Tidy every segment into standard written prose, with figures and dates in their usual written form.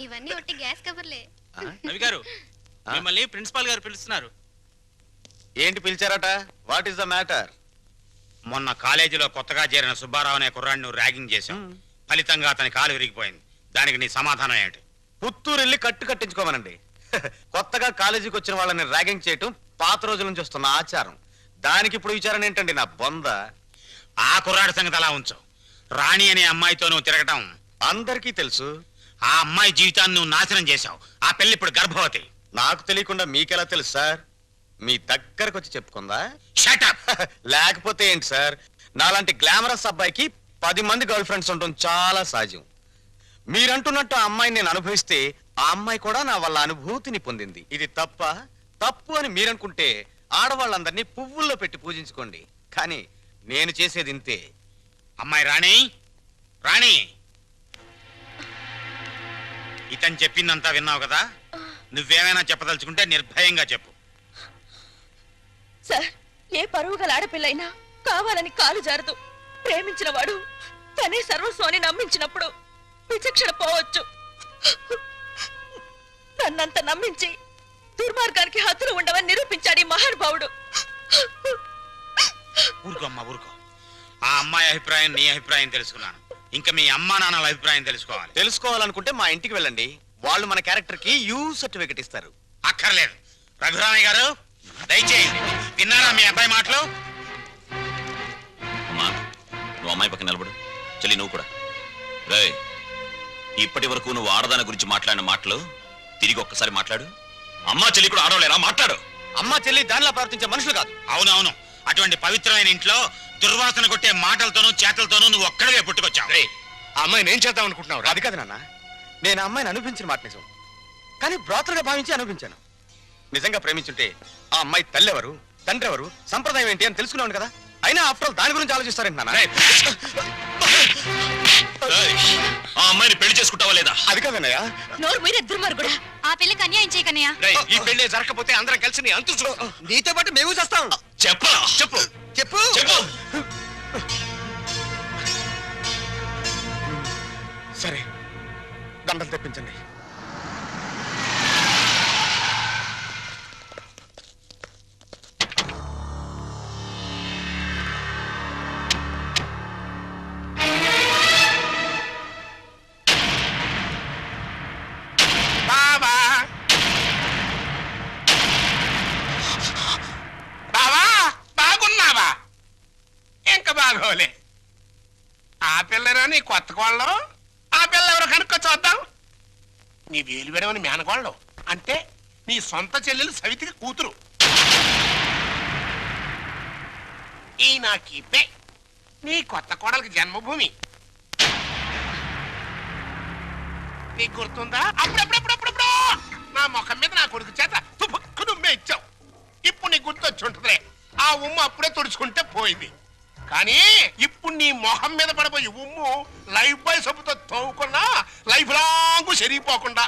ఇవన్నీ ఒట్టి గ్యాస్ కవర్లే. రవి గారు మిమ్మల్ని ప్రిన్సిపాల్ గారు పిలుస్తున్నారు. ఏంటి పిలిచారట? What is the matter? మొన్న కాలేజీలో కొత్తగా చేరిన సుబ్బారావు అనే కుర్రాడిని ర్యాగింగ్ చేశాం. ఫలితంగా అతని కాలు విరిగిపోయింది. దానికి నీ సమాధానం ఏంటి? పుత్తూరు వెళ్ళి కట్టించుకోమనండి. కొత్తగా కాలేజీకి వచ్చిన వాళ్ళని ర్యాగింగ్ చేయటం పాత రోజుల నుంచి వస్తున్న ఆచారం. దానికి ఇప్పుడు విచారణ ఏంటండి నా బొంద? ఆ కుర్రాడి సంగతి అలా ఉంచు. రాణి అనే అమ్మాయితో నువ్వు తిరగటం అందరికీ తెలుసు. ఆ అమ్మాయి జీవితాన్ని నువ్వు నాశనం చేశావు. ఆ పెళ్లి ఇప్పుడు గర్భవతి. నాకు తెలియకుండా మీకెలా తెలుసు సార్? మీ దగ్గరకు వచ్చి చెప్పుకుందా? Shut up. లేకపోతే ఏంటి సార్? నాలాంటి గ్లామరస్ అబ్బాయికి 10 మంది గర్ల్ ఫ్రెండ్స్ ఉండటం చాలా సహజం. మీరంటున్నట్టు ఆ అమ్మాయిని నేను అనుభవిస్తే ఆ అమ్మాయి కూడా నా వల్ల అనుభూతిని పొందింది. ఇది తప్పు అని మీరనుకుంటే ఆడవాళ్ళందరినీ పువ్వుల్లో పెట్టి పూజించుకోండి. కానీ నేను చేసేది ఇంతే. అమ్మాయి రాణి, రాణి, ఇతను చెప్పిందంతా విన్నావు కదా? నువ్వేమైనా చెప్పదలుచుకుంటే నిర్భయంగా చెప్పు. సార్, ఏ పరువు గల ఆడపిల్లైనా కావాలని కాలు జారదు. ప్రేమించిన వాడు తనే సర్వస్వాన్ని నమ్మించినప్పుడు విచక్షణ పోవచ్చు. నన్నంత నమ్మించి దుర్మార్గానికి హద్దులు ఉండవని నిరూపించాడు ఈ మహానుభావుడు. ఊరుకోమ్మా, ఊరుకో. ఆ అమ్మాయి అభిప్రాయం నీ అభిప్రాయం తెలుసుకున్నాను. ఇంకా మీ అమ్మా నాన్నల అభిప్రాయం తెలుసుకోవాలనుకుంటే మా ఇంటికి వెళ్ళండి. వాళ్ళు మన క్యారెక్టర్ కి యూ సర్టిఫికెట్ ఇస్తారు. అక్కర్లేదు. రఘురామయ్య గారు దయచేయండి. విన్నారా మీ అబ్బాయి మాటలు? నువ్వు అమ్మాయి పక్కన నిలబడు. చెల్లి నువ్వు కూడా. రే, ఇప్పటి వరకు నువ్వు ఆడదాని గురించి మాట్లాడిన మాటలు తిరిగి ఒక్కసారి మాట్లాడు. అమ్మా చెల్లి కూడా ఆడవలేరా? మాట్లాడు. అమ్మా చెల్లి దానిలా ప్రవర్తించే మనుషులు కాదు. అవునవును. అటువంటి పవిత్రమైన ఇంట్లో దుర్వాసన కొట్టే మాటలతోనూ చేతలతోనూ నువ్వు ఒక్కడివే పుట్టుకొచ్చావు. ఆ అమ్మాయిని ఏం చేద్దాం అనుకుంటున్నావు? అది కాదు నాన్న, నేను ఆ అమ్మాయిని అనిపించిన మాట నిజం. కానీ బ్రోతలుగా భావించి అనిపించాను. నిజంగా ప్రేమించుంటే ఆ అమ్మాయి తల్లి ఎవరు, తండ్రి ఎవరు, సంప్రదాయం ఏంటి అని తెలుసుకున్నాను కదా. అయినా ఆఫ్టర్ ఆల్ దాని గురించి ఆలోచిస్తారేంటి నాన్న? ఆ అమ్మాయిని పెళ్లి చేసుకుంటావా లేదా? అది కాదన్నయ్య. నోరు మీరే దుర్మార్గుడా. ఆ పిల్లకి అన్యాయం చేయకన్నయ్య. ఈ పెళ్లి జరగకపోతే అందరం కలిసి నీ అంతు చూస్తాం. నీతో పాటు మేము చేస్తాం. చెప్పరా? చెప్పు చెప్పు చెప్పు. సరే, దండలు తెప్పించండి. ఆ పిల్లరా నీ కొత్త కోళ్ళం? ఆ పిల్ల ఎవరో కనుక్కో చూద్దాం. నీ వేలు విడవని మేనకోళ్ళం అంటే నీ సొంత చెల్లెలు సవితికి కూతురు. ఈ నా కీపే నీ కొత్త కోడలకి జన్మభూమి. నీకు గుర్తుందా? అప్పుడప్పుడప్పుడప్పుడు నా ముఖం మీద నా కొడుకు చేత నువ్వే ఇచ్చావు. ఇప్పుడు నీకు గుర్తొచ్చి ఉంటుందిలే. ఆ ఉమ్ము అప్పుడే తుడుచుకుంటే పోయింది. కానీ ఇప్పుడు నీ మొహం మీద పడబోయి ఉమ్ము లైఫ్ బాయ్ సబ్బుతో తోవుకున్నా లైఫ్ లాంగ్ సరిగిపోకుండా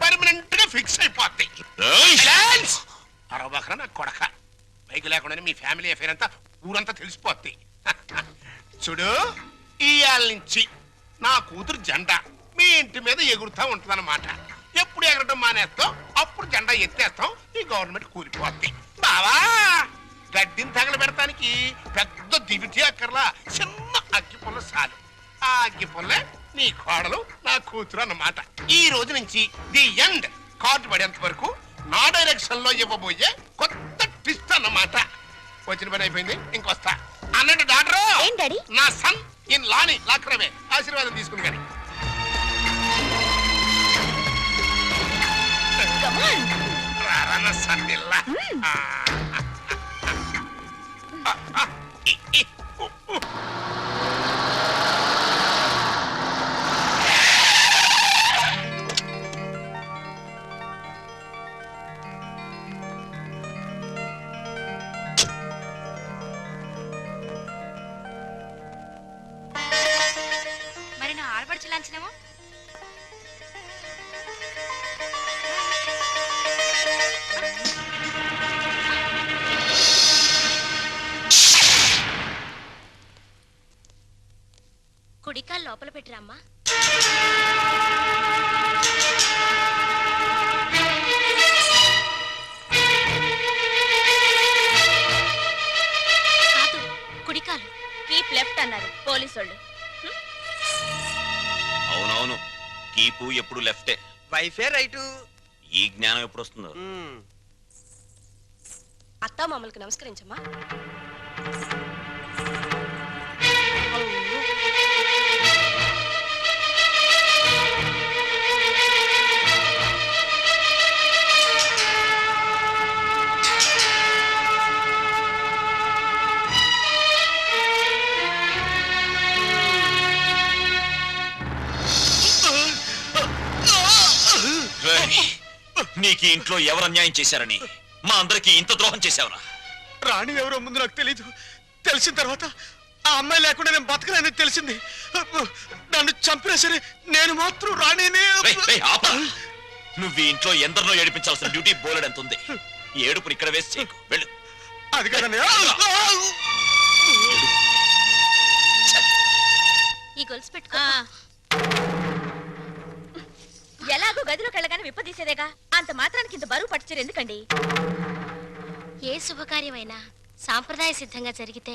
పర్మనెంట్ గా ఫిక్స్ అయిపోతాయి. అరవబకరా నా కొడక. బైక్ లేకుండానే మీ ఫ్యామిలీ అఫేర్ అంతా ఊరంతా తెలిసిపోద్ది. చూడు, ఇవాళ నుంచి నా కూతురు జెండా మీ ఇంటి మీద ఎగురుతా ఉంటుందన్నమాట. ఎప్పుడు ఎగరటం మానేస్తాం అప్పుడు జెండా ఎత్తేస్తాం. ఈ గవర్నమెంట్ కూలిపోద్ది. బావా, గడ్డిని తగలబెడటానికి పెద్ద దివిటి అక్కర్లా, చిన్న అగ్గి పుల్ల చాలు. ఆ అగ్గి పుల్లే నీ కోడలు నా కూతురు అన్నమాట. ఈ రోజు నుంచి ది ఎండ్. కార్డు పడేంత వరకు నా డైరెక్షన్ లో ఇవ్వబోయే కొత్త ట్విస్ట్ అన్నమాట. వచ్చిన పని అయిపోయింది, ఇంకొస్తా అన్నట్టు డాక్టర్. నా సన్ ఇన్ లాని లాక్రమే ఆశీర్వాదం తీసుకుని కానీ రారన్న సన్నిల్లా. మరి నా ఆడపడుచు లాంఛనమో? కుడికాలు లోపల పెట్టిరమ్మా. ఎప్పుడు లెఫ్టే. వైఫే రైటు. ఈ జ్ఞానం ఎప్పుడు వస్తుందో. అత్తా మామూలుకి నమస్కరించమ్మా. రేయ్, నీకు ఈ ఇంట్లో ఎవరు అన్యాయం చేశారని మా అందరికి ఇంత ద్రోహం చేశావురా? రాణి ఎవరో ముందు నాకు తెలీదు. తెలిసిన తర్వాత ఆ అమ్మాయి లేకుండా నేను బతకలేని తెలిసింది. నన్ను చంపినా సరే నేను మాత్రం రాణినే. రేయ్, రేయ్, ఆపరా. నువ్వు ఈ ఇంట్లో ఎందరినో ఏడిపించాల్సిన డ్యూటీ బోలెడు ఎంత ఉంది. ఈ ఏడుపుని ఇక్కడ వేసి చేయకు. వెళ్ళు. అది కదన్నయ్య. ఈ గొలుసు పెట్టుకో. ఎలాగో గదిలోకి వెళ్ళగానే విప్పదీసేదేగా, అంత మాత్రానికి ఇంత బరువు పట్టుచీర ఎందుకండి? ఏ శుభకార్యమైనా సాంప్రదాయ సిద్ధంగా జరిగితే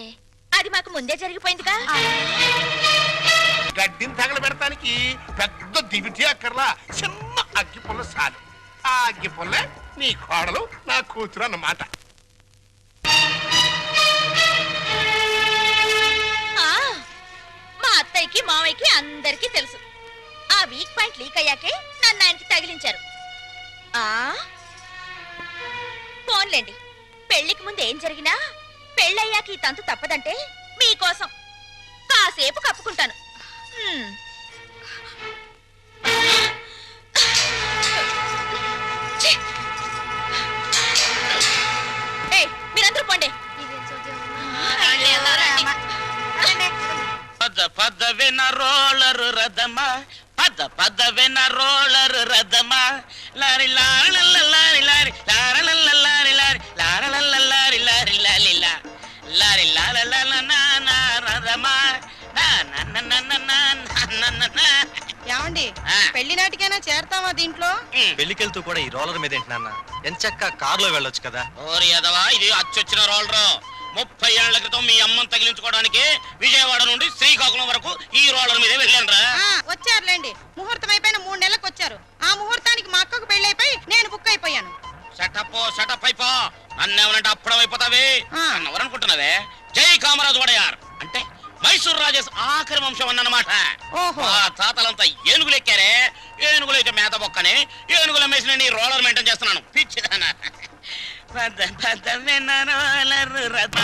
అది మాకు ముందే జరిగిపోయిందిగా. గడ్డిని తగలబెడటానికి పెద్ద దివిటి అక్కర్లా, చిన్న అగ్గి పుల్ల చాలు. ఆ అగ్గి పుల్లే నీ కోడలు నా కూతురు అన్నమాట. ఆ, మా అత్తయ్యకి మావయ్యకి అందరికీ తెలుసు. ఆ వీక్ పాయింట్ లీక్ అయ్యాకే నన్ను ఆయనకి తగిలించారు. ఆ ఫోన్లేండి, పెళ్లికి ముందు ఏం జరిగినా పెళ్ళయ్యాక ఈ తంతు తప్పదంటే మీకోసం కాసేపు కప్పుకుంటాను. ఛీ! ఏయ్, మీరందరూ పోండి. పద పదవిన రోలరు రథమా, పద పదవిన రోలరు రథమా, లారి లారి లారి లారి లారి లారి లారి లారి లారి లారి లారి లారి లారి రథమా. ఏమండి పెళ్లి నాటికైనా చేరతావా దీంట్లో? పెళ్లికెళ్తూ కూడా ఈ రోలర్ మీద ఏంటి నాన్న? ఎంచక్క కారులో వెళ్ళొచ్చు కదా. ఓరి యదవా, ఇది అచ్చొచ్చిన రోలరు. 30 ఏళ్ల క్రితం మీ అమ్మని తగిలించుకోవడానికి విజయవాడ నుండి శ్రీకాకుళం వరకు ఈ రోలర్ మీదే వెళ్ళానురా. వచ్చారులేండి, ముహూర్తం అయిపోయిన 3 నెలలకు వచ్చారు. ఆ ముహూర్తానికి మా అక్కకు పెళ్ళైపోయి నేను బుక్ అయిపోయాను. షటప్ అయిపో. నన్నేమనంటే అప్పుడం అయిపోతావే. ఎవరనుకుంటున్నావే? జై కామరాజు వడయార్ అంటే మైసూర్ రాజేష్ ఆఖరి వంశం అన్నమాట. ఓహో. ఆ తాతలంతా ఏనుగులు ఎక్కారే. ఏనుగులు అయితే మేత బొక్కని ఏనుగుల మేసిన నీ రోలర్ మెయింటైన్ చేస్తున్నాను. పిచ్చిదానా. రోలర్ రథ.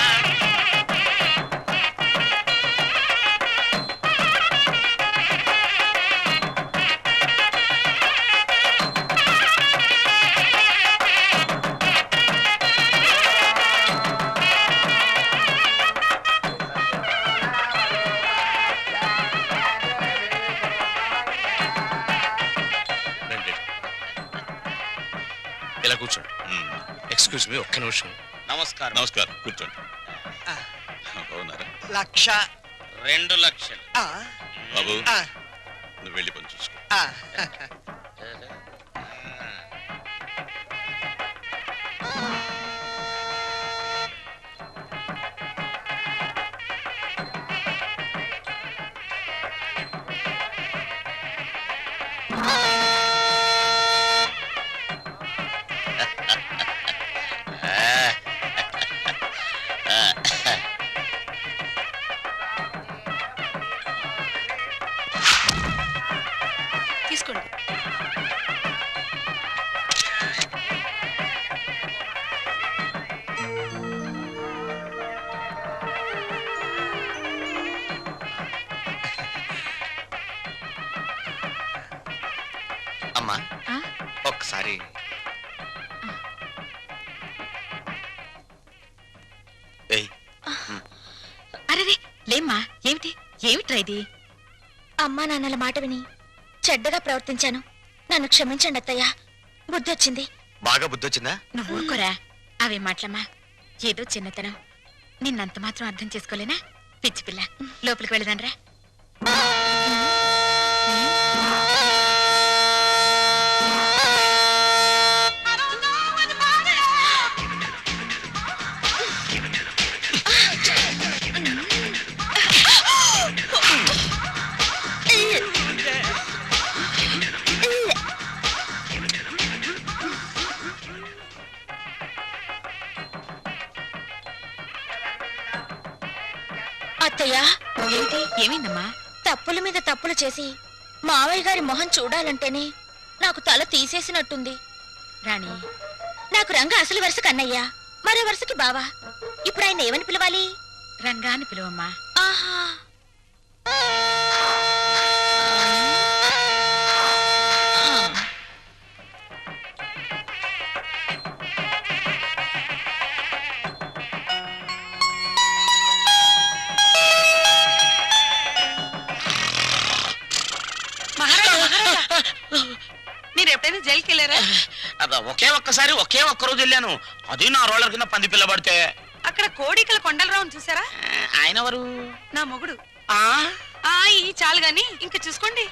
ఇలా కూర్చోండి. ఎక్స్క్యూజ్ మీ, ఒక్క నిమిషం. నమస్కారం. నమస్కారం, కూర్చోండి. బాగున్నారా? 1,00,000. 2 లక్షలు. బాబు, నువ్వు వెళ్ళి పని చూసుకో. తీసుకోండి. అమ్మా ఒక్కసారి. అరే లేమ్మా, ఏమిటి ఏమిట్రా ఇది? అమ్మా నాన్నల మాట విని చెడ్డగా ప్రవర్తించాను, నన్ను క్షమించండి అత్తయ్య. బుద్ధి వచ్చింది. బాగా బుద్ధి వచ్చిందా? నువ్వు ఊరుకోరా, అవే మాటలమ్మా. ఏదో చిన్నతనం, నిన్నంత మాత్రం అర్థం చేసుకోలేనా? పిచ్చి పిల్ల, లోపలికి వెళ్ళదాన్రా. అత్తయ్య, ఏంటి ఏమైందమ్మా? తప్పుల మీద తప్పులు చేసి మావయ్య గారి మొహం చూడాలంటేనే నాకు తల తీసేసినట్టుంది. రాణి, నాకు రంగ అసలు వరుస కన్నయ్య, మరో వరుసకి బావా. ఇప్పుడు ఆయన ఏమని పిలవాలి? రంగాన్ని పిలువమ్మా. ఆహా. మీరు ఎప్పుడైనా జైలుకి వెళ్ళారా? అబ్బా, ఒకే ఒక్కరోజు వెళ్ళాను. అది నా రోలర్ కింద పంది పిల్ల పడితే. అక్కడ కోడికల కొండలరావుని చూసారా? ఆయన ఎవరు? నా మొగుడు. ఆ ఈ చాలు గాని ఇంకా చూసుకోండి.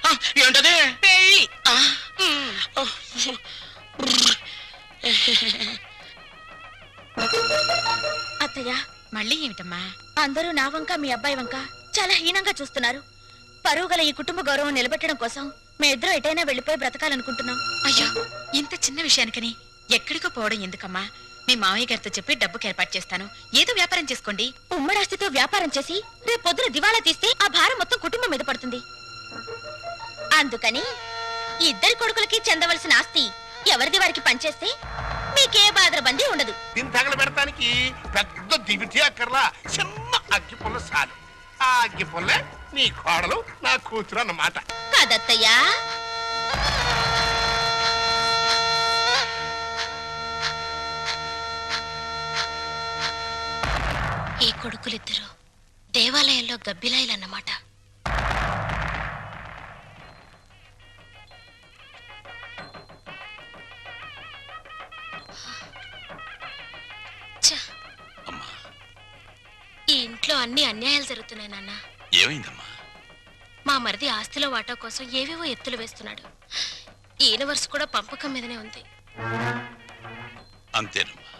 ఏంటది? పెళ్ళి. అత్తయ్య, మళ్ళీ ఏమిటమ్మా? అందరూ నా వంక మీ అబ్బాయి వంక చాలా హీనంగా చూస్తున్నారు. పరువు గల ఈ కుటుంబ గౌరవం నిలబెట్టడం కోసం మేమిద్దరం ఎటైనా వెళ్ళిపోయి బ్రతకాలనుకుంటున్నాం. అయ్యో, ఇంత చిన్న విషయానికని ఎక్కడికో పోవడం ఎందుకమ్మా? మీ మావయ్య గారితో చెప్పి డబ్బుకి ఏర్పాటు చేస్తాను. ఏదో వ్యాపారం చేసుకోండి. ఉమ్మడాస్తితో వ్యాపారం చేసి రేపు పొద్దున దివాలా తీస్తే ఆ భారం మొత్తం కుటుంబం మీద పడుతుంది. అందుకని ఇద్దరి కొడుకులకి చెందవలసిన ఆస్తి ఎవరిది వారికి పనిచేస్తే మీకే బాధరబందీ ఉండదు. దీన్ని తగల పెడతానికి పెద్ద దివిటి అక్కర్లా, చిన్న అగ్గి పుల్ల సాలు. ఆ అగ్గి పుల్లే నీ కోడలు, నా కూతురు అన్నమాట. కాదత్తయ్యా. ఈ కొడుకులిద్దరూ దేవాలయంలో గబ్బిలాయిలన్నమాట. ఛ! అమ్మా, ఈ ఇంట్లో అన్ని అన్యాయాలు జరుగుతున్నాయి నాన్న. ఏమైందమ్మా? మా మరిది ఆస్తిలో వాటా కోసం ఏవేవో ఎత్తులు వేస్తున్నాడు. ఈ యూనివర్స్ కూడా పంపకం మీదనే ఉంది. అంతేనమ్మా,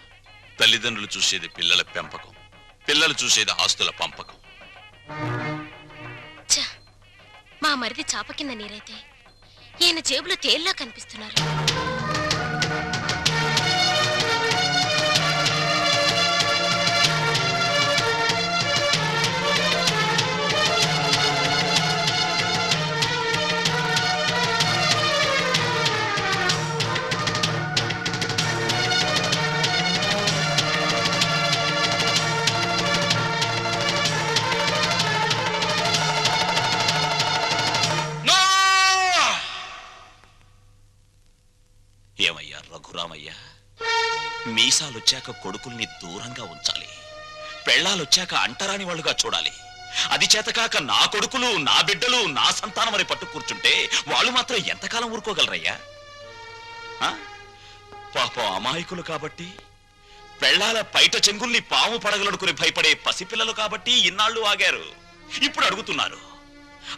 తల్లిదండ్రులు చూసేది పిల్లల పెంపకం, పిల్లలు చూసేది ఆస్తుల పంపకం. ఛ! మా మరిది చాప కింద నీరైతే ఈయన జేబులో తేల్లా కనిపిస్తున్నారు. ఏమయ్యా రఘురామయ్య, మీసాలొచ్చాక కొడుకుల్ని దూరంగా ఉంచాలి, పెళ్ళాలొచ్చాక అంటరాని వాళ్ళుగా చూడాలి. అది చేతకాక నా కొడుకులు, నా బిడ్డలు, నా సంతానం అని పట్టు కూర్చుంటే వాళ్ళు మాత్రం ఎంతకాలం ఊరుకోగలరయ్యా? పాపం అమాయకులు కాబట్టి, పెళ్ళాల పైట చెంగుల్ని పాము పడగలడుకుని భయపడే పసిపిల్లలు కాబట్టి ఇన్నాళ్ళు ఆగారు. ఇప్పుడు అడుగుతున్నారు.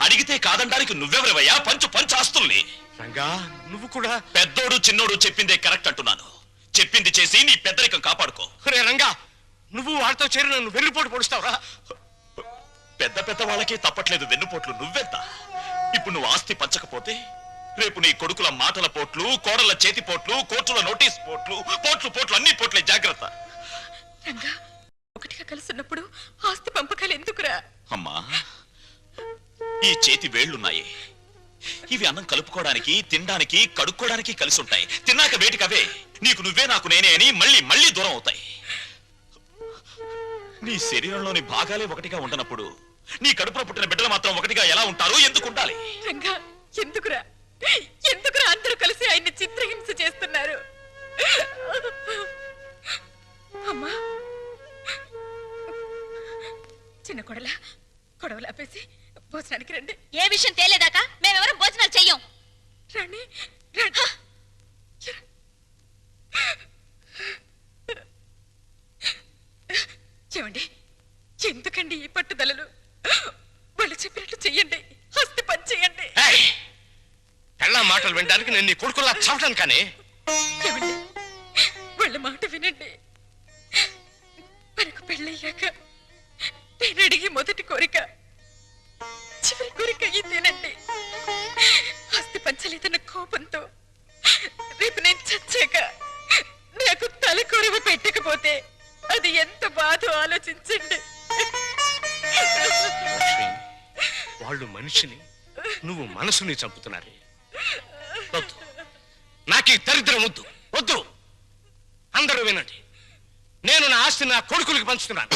అడిగితే కాదండానికి నువ్వెవరివయ్యా? పంచు ఆస్తుల్ని. రంగా, నువ్వు కూడా. పెద్దోడు చిన్నోడు చెప్పిందే కరెక్ట్ అంటున్నాను. చెప్పింది చేసి నీ పెద్దరికం కాపాడుకో. రే రంగా, నువ్వు వాళ్ళతో చేరి నన్ను వెన్నుపోటు పొడుస్తావురా? పెద్ద వాళ్ళకే తప్పట్లేదు వెన్నుపోట్లు, నువ్వెంత? ఇప్పుడు నువ్వు ఆస్తి పంచకపోతే రేపు నీ కొడుకుల మాటల పోట్లు, కోడల చేతి పోట్లు, కోర్టుల నోటీస్ పోట్లు, పోట్లు అన్ని పోట్లే, జాగ్రత్త. రంగా, ఒకటిగా కలుసున్నప్పుడు ఆస్తి పంపకాలు ఎందుకురా? అమ్మా, ఈ చేతి వేళ్లున్నాయి, ఇవి అన్నం కలుపుకోవడానికి, తినడానికి, కడుక్కోవడానికి కలిసి ఉంటాయి. తిన్నాక వేటికవే నీకు నువ్వే నాకు నేనే అని మళ్ళీ దూరం అవుతాయి. నీ శరీరంలోని భాగాలే ఒకటిగా ఉండనప్పుడు నీ కడుపులో పుట్టిన బిడ్డలు మాత్రం ఒకటిగా ఎలా ఉంటారు? ఎందుకు ఉండాలి? రంగా, ఎందుకురా అందరూ కలిసి ఆయన్ని చిత్రహింస చేస్తున్నారు? అమ్మా, చిన్న కొడవలు ఆపేసి భోజనానికి రండి. ఏ విషయం తేలేదాకా మేమెవరం భోజనాలు చెయ్యం. రండి. చెవండి, ఎందుకండి ఈ పట్టుదలలు? వాళ్ళు చెప్పినట్టు చెయ్యండి, ఆస్తి పని చెయ్యండి. పెళ్ళ మాటలు వినడానికి నేను నీ కొడుకులా చావటాను కానీ. చెవండి, వాళ్ళ మాట వినండి. మనకు పెళ్ళయ్యాక నేను అడిగి మొదటి కోరిక, చివరి కోరిక ఇదేనండి. ఆస్తి పంచలేదన్న కోపంతో రేపు నేను చచ్చాక నాకు తలకొరవ పెట్టకపోతే అది ఎంత బాధో ఆలోచించండి. లక్ష్మి, వాళ్ళు మనిషిని, నువ్వు మనసుని చంపుతున్నారే. వద్దు, నాకు ఈ దరిద్రం వద్దు, వద్దు. అందరూ వినండి, నేను నా ఆస్తిని నా కొడుకులకి పంచుతున్నాను.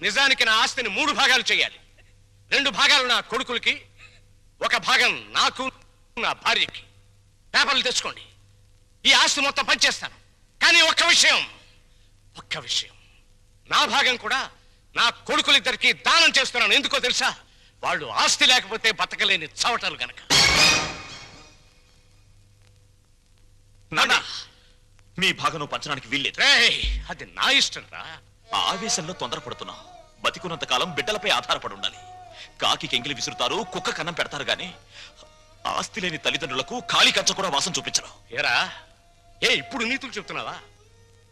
నిజానికి నా ఆస్తిని 3 భాగాలు చేయాలి. 2 భాగాలు నా కొడుకులకి, 1 భాగం నాకు, నా భార్యకి. పేపర్లు తెచ్చుకోండి, ఈ ఆస్తి మొత్తం పంచేస్తాను. కానీ ఒక్క విషయం, నా భాగం కూడా నా కొడుకులిద్దరికి దానం చేస్తున్నాను. ఎందుకో తెలుసా? వాళ్ళు ఆస్తి లేకపోతే బతకలేని చవటలు గనక. నాన్న, మీ భాగం పంచడానికి వీల్లేదు. రేయ్, అది నా ఇష్టం రా. ఆవేశంలో తొందరపడుతున్నావు. బతికున్నంత కాలం బిడ్డలపై ఆధారపడి ఉండాలి. కాకి ఎంగిలి విసురుతారు, కుక్క కన్నం పెడతారు గాని ఆస్తి లేని తల్లిదండ్రులకు ఖాళీ కంచ కూడా వాసం చూపించరు. ఏరా, ఇప్పుడు నీతులు చెప్తున్నావా?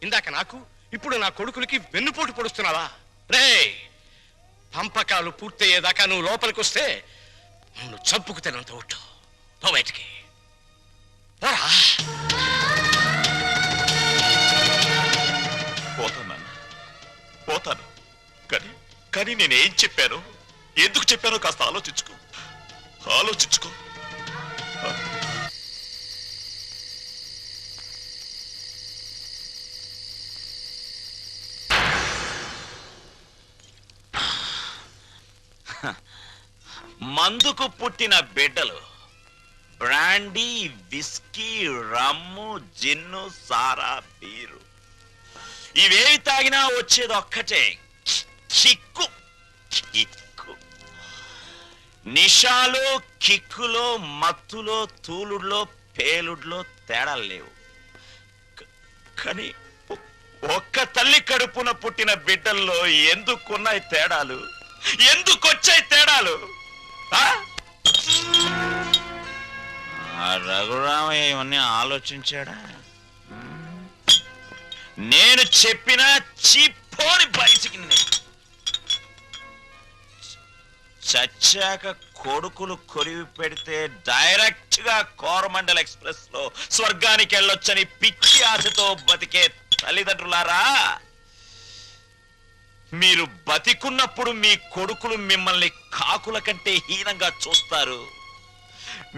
ఇందాక నాకు, ఇప్పుడు నా కొడుకులకి వెన్నుపోటు పొడుస్తున్నావా? రేయ్, పంపకాలు పూర్తయ్యేదాకా నువ్వు లోపలికి వస్తే నన్ను చంపుకు తినంత ఒట్టు. పో బయటికి, పోరా. పోతాను నాన్న, పోతాను. కానీ నేనేం చెప్పాను, ఎందుకు చెప్పానో కాస్త ఆలోచించుకో. మందుకు పుట్టిన బిడ్డలు బ్రాండీ, విస్కీ, రమ్ము, జిన్ను, సారా, బీరు ఇవేవి తాగినా వచ్చేది ఒక్కటే, కిక్కు. నిషాలో, కిక్కులో, మత్తులో, తూలుడులో, పేలుడులో తేడాలు లేవు. కానీ ఒక్క తల్లి కడుపున పుట్టిన బిడ్డల్లో ఎందుకున్నాయి తేడాలు? ఎందుకొచ్చాయి తేడాలు? రఘురామయ్య ఇవన్నీ ఆలోచించాడా? నేను చెప్పిన చిప్పోని బయటికి చచ్చాక కొడుకులు కొరివి పెడితే డైరెక్ట్ గా కోరమండల్ ఎక్స్ప్రెస్ లో స్వర్గానికి వెళ్ళొచ్చని పిచ్చి ఆశతో బతికే తల్లిదండ్రులారా, మీరు బతికున్నప్పుడు మీ కొడుకులు మిమ్మల్ని కాకుల కంటే హీనంగా చూస్తారు.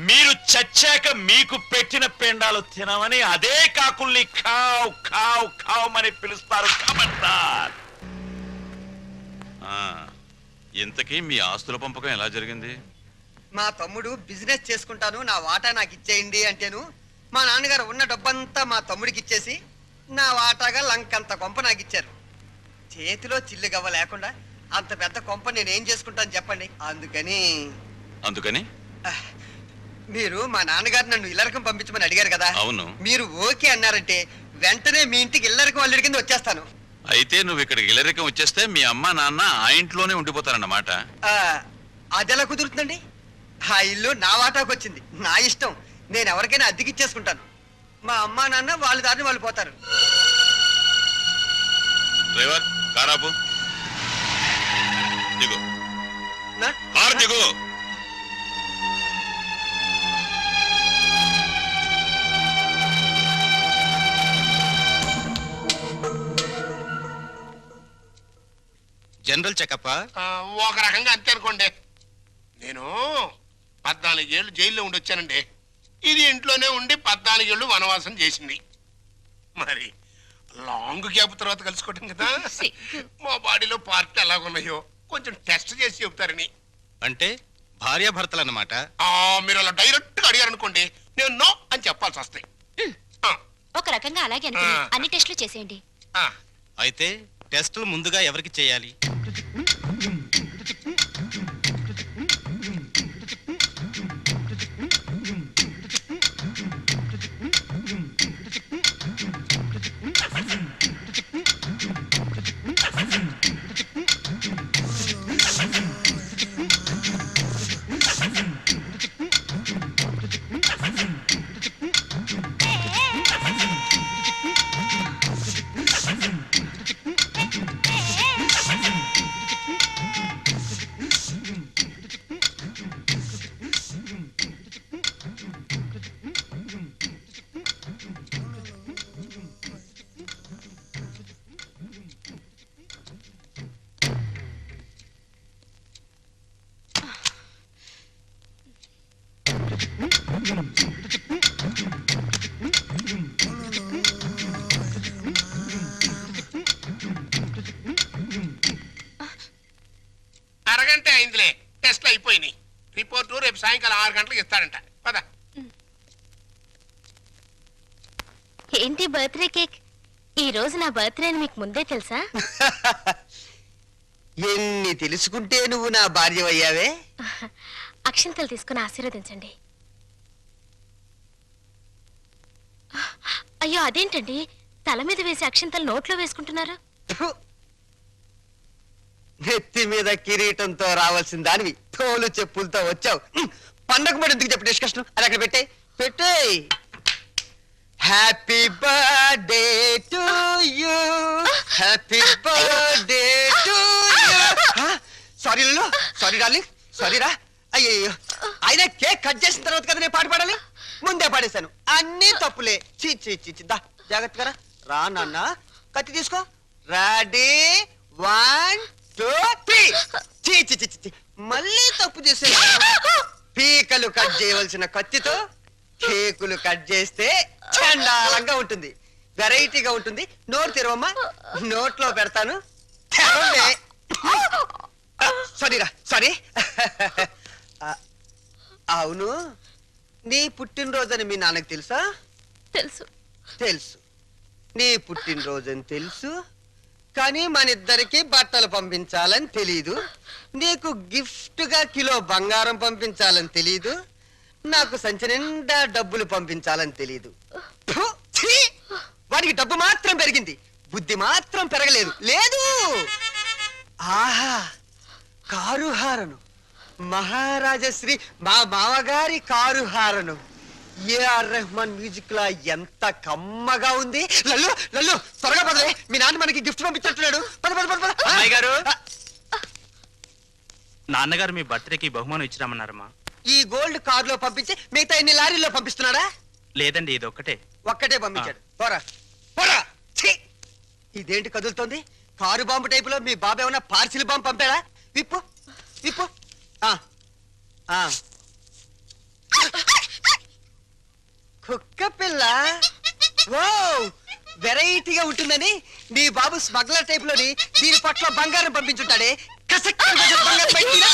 మీరు చచ్చాక మీకు పెట్టిన పెండాలు తినమని అదే కాకుల్ని ఖావ్ ఖావ్ ఖావమని పిలుస్తారు. కమంటార్. ఇంతకీ మీ ఆస్తుల పంపకం ఎలా జరిగింది? మా తమ్ముడు బిజినెస్ చేసుకుంటాను, నా వాటా నాకు ఇచ్చేయండి అంటేను మా నాన్నగారు ఉన్న డబ్బంతా మా తమ్ముడికి ఇచ్చేసి నా వాటాగా లంకంత కొంప నాకు ఇచ్చారు. చేతిలో చిల్లుగవ్వ లేకుండా అంత పెద్ద కొంప నేనేం చేసుకుంటాను చెప్పండి. అందుకని మీరు మా నాన్నగారు నన్ను ఇల్లరకం పంపించమని అడిగారు కదా. అవును. మీరు ఓకే అన్నారంటే వెంటనే మీ ఇంటికి ఇల్లరకం అల్లుడి కింద వచ్చేస్తాను. అయితే నువ్వు ఇక్కడికి ఇల్లరికం వచ్చేస్తే మీ అమ్మ నాన్న ఆ ఇంట్లోనే ఉండిపోతారన్నమాట. అదెలా కుదురుతుందండి? ఆ ఇల్లు నా వాటాకు వచ్చింది, నా ఇష్టం. నేను ఎవరికైనా అద్దెకిచ్చేసుకుంటాను. మా అమ్మా నాన్న వాళ్ళ దారిని వాళ్ళు పోతారు. డ్రైవర్, కారాపు. దిగు, కారు దిగు. జనరల్ చెకప్ ఒక రకంగా అంతే అనుకోండి. నేను 14 ఏళ్ళు జైల్లో ఉండొచ్చానండి. ఇది ఇంట్లోనే ఉండి 14 ఏళ్ళు వనవాసం చేసింది. మరి లాంగ్ గ్యాప్ తర్వాత కలుసుకోవటం కదా. మా బాడీలో పార్ట్లు ఎలాగున్నాయో కొంచెం టెస్ట్ చేసి చెబుతారని. అంటే భార్యాభర్తలు అన్నమాట. మీరు అలా డైరెక్ట్ గా అడిగారు అనుకోండి, నేను నో అని చెప్పాల్సి వస్తాయి. ఒక రకంగా అలాగే అన్ని టెస్టులు చేసేయండి. అయితే టెస్టులు ముందుగా ఎవరికి చేయాలి? అరగంట అయిందిలే, టెస్ట్లు అయిపోయినాయి. రిపోర్టు రేపు సాయంకాలం 6 గంటలకు ఇస్తాడంట. పద. ఏంటి బర్త్డే కేక్? ఈ రోజు నా బర్త్డే అని మీకు ముందే తెలుసా? ఎన్ని తెలుసుకుంటే నువ్వు నా భార్య అయ్యావే. అక్షంతలు తీసుకుని ఆశీర్వదించండి. అయ్యో అదేంటండి, తల మీద వేసి అక్షంతలు నోట్లో వేసుకుంటున్నారు? నెత్తి మీద కిరీటంతో రావాల్సిన దానివి తోలు చెప్పులతో వచ్చావు. పండగ పడి ఎందుకు చెప్పు డిస్కషన్? అది అక్కడ పెట్టే. Happy birthday to you, happy birthday to you. Sorry లలో, సారీ డార్లింగ్, సారీ రా. అయ్యో, ఆయన కేక్ కట్ చేసిన తర్వాత కదా నేను పాట పాడాలి, ముందే పాడేశాను. అన్ని తప్పులే. చీ చీ చీ చీ. దా జాగ్రత్తగా రా నాన్న. కత్తి తీసుకో. రెడీ 1 2 3. చీ చీ చీ చీ. మళ్ళీ తప్పు చేసే. పీకలు కట్ చేయవలసిన కత్తితో కేకులు కట్ చేస్తే చండాలంగా ఉంటుంది, వెరైటీగా ఉంటుంది. నోరు తెరవమ్మా, నోట్లో పెడతాను. సారీరా, సారీ. అవును, నీ పుట్టినరోజని మీ నాన్నకు తెలుసా? తెలుసు. తెలుసు, నీ పుట్టినరోజని తెలుసు. కానీ మన ఇద్దరికి బట్టలు పంపించాలని తెలీదు. నీకు గిఫ్ట్ గా కిలో బంగారం పంపించాలని తెలీదు. నాకు సంచి నిండా డబ్బులు పంపించాలని తెలీదు. ఫు, ఛీ! వాడికి డబ్బు మాత్రం పెరిగింది, బుద్ధి మాత్రం పెరగలేదు. లేదు. ఆహా, కారు హారను, మహారాజశ్రీ మా మామగారి car horn. AR Rahman music లా ఎంత కమ్మగా ఉంది. లల్లు లల్లు త్వరగా పదలే, మీ నాన్న మనకి గిఫ్ట్ పంపించట్లేడు. పద పద పద పద. అమ్మాయి గారు, నాన్నగారు మీ బర్త్డేకి బహుమానం ఇచ్చిరామన్నారమ్మా. ఈ గోల్డ్ కార్ లో పంపించి మిగతా ఎన్ని లారీల్లో పంపిస్తున్నాడా? లేదండి, ఇది ఒక్కటే పంపించాడు. పోరా పోరా. ఛీ! ఇదేంటి కదులుతోంది? కారు బాంబు టైపులో మీ బాబు ఏమన్నా పార్సిల్ బాంబు పంపాడా? విప్పు విప్పు. కుక్క పిల్ల. ఓ, వెరైటీగా ఉంటుందని నీ బాబు స్మగ్లర్ టైప్ లోని దీని పట్ల బంగారం పంపించుంటాడే. కసక్ బంగారం బయటికి రా.